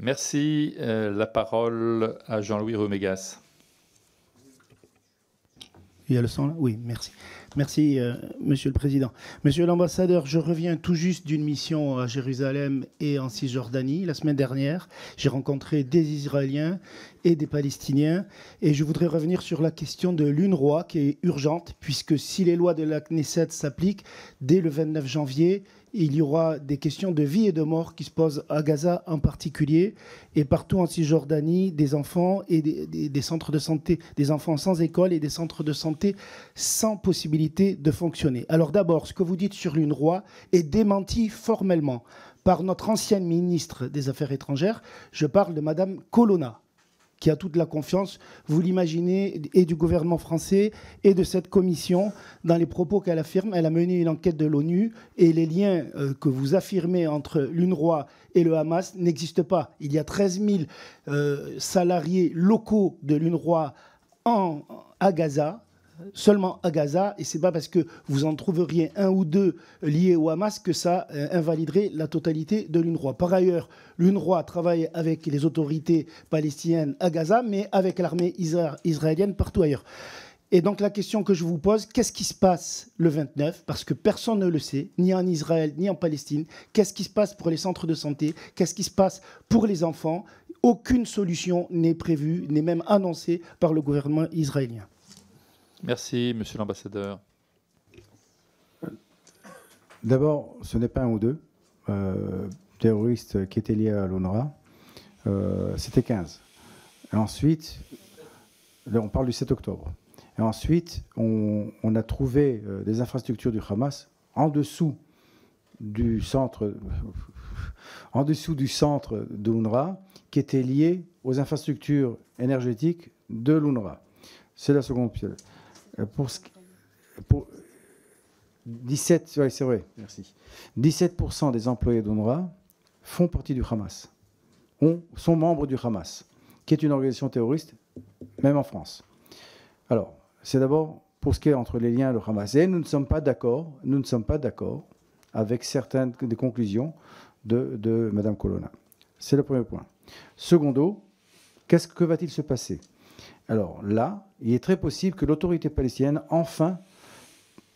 Merci. La parole à Jean-Louis Remégas. Il y a le son là ? Oui, merci. Merci, Monsieur le Président. Monsieur l'ambassadeur, je reviens tout juste d'une mission à Jérusalem et en Cisjordanie. La semaine dernière, j'ai rencontré des Israéliens et des Palestiniens. Et je voudrais revenir sur la question de l'UNRWA, qui est urgente, puisque si les lois de la Knesset s'appliquent, dès le 29 janvier, il y aura des questions de vie et de mort qui se posent à Gaza en particulier et partout en Cisjordanie, des enfants et des centres de santé, des enfants sans école et des centres de santé sans possibilité de fonctionner. Alors d'abord, ce que vous dites sur l'UNRWA est démenti formellement par notre ancienne ministre des Affaires étrangères. Je parle de Madame Colonna, qui a toute la confiance, vous l'imaginez, et du gouvernement français et de cette commission dans les propos qu'elle affirme. Elle a mené une enquête de l'ONU et les liens que vous affirmez entre l'UNRWA et le Hamas n'existent pas. Il y a 13 000 salariés locaux de l'UNRWA à Gaza, seulement à Gaza, et ce n'est pas parce que vous en trouveriez un ou deux liés au Hamas que ça invaliderait la totalité de l'UNRWA. Par ailleurs, l'UNRWA travaille avec les autorités palestiniennes à Gaza, mais avec l'armée israélienne partout ailleurs. Et donc la question que je vous pose, qu'est-ce qui se passe le 29 ? Parce que personne ne le sait, ni en Israël, ni en Palestine. Qu'est-ce qui se passe pour les centres de santé ? Qu'est-ce qui se passe pour les enfants ? Aucune solution n'est prévue, n'est même annoncée par le gouvernement israélien. Merci, Monsieur l'ambassadeur. D'abord, ce n'est pas un ou deux terroristes qui étaient liés à l'UNRWA, c'était 15. Et ensuite, là, on parle du 7 octobre. Et ensuite, on a trouvé des infrastructures du Hamas en dessous du centre de l'UNRWA qui étaient liées aux infrastructures énergétiques de l'UNRWA. C'est la seconde pièce. Pour 17, ouais, c'est vrai, merci. 17% des employés d'UNRWA font partie du Hamas, sont membres du Hamas, qui est une organisation terroriste, même en France. Alors, c'est d'abord pour ce qui est entre les liens et le Hamas. Et nous ne sommes pas d'accord avec certaines des conclusions de Mme Colonna. C'est le premier point. Secondo, que va-t-il se passer ? Alors là, il est très possible que l'autorité palestinienne, enfin,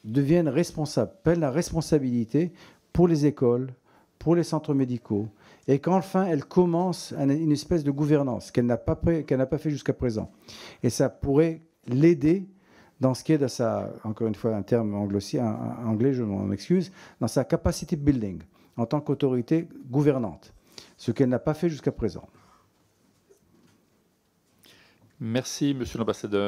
devienne responsable, prenne la responsabilité pour les écoles, pour les centres médicaux, et qu'enfin, elle commence une espèce de gouvernance qu'elle n'a pas fait jusqu'à présent. Et ça pourrait l'aider dans ce qui est de sa, encore une fois un terme anglais, je m'en excuse, dans sa capacity building, en tant qu'autorité gouvernante, ce qu'elle n'a pas fait jusqu'à présent. Merci, Monsieur l'ambassadeur.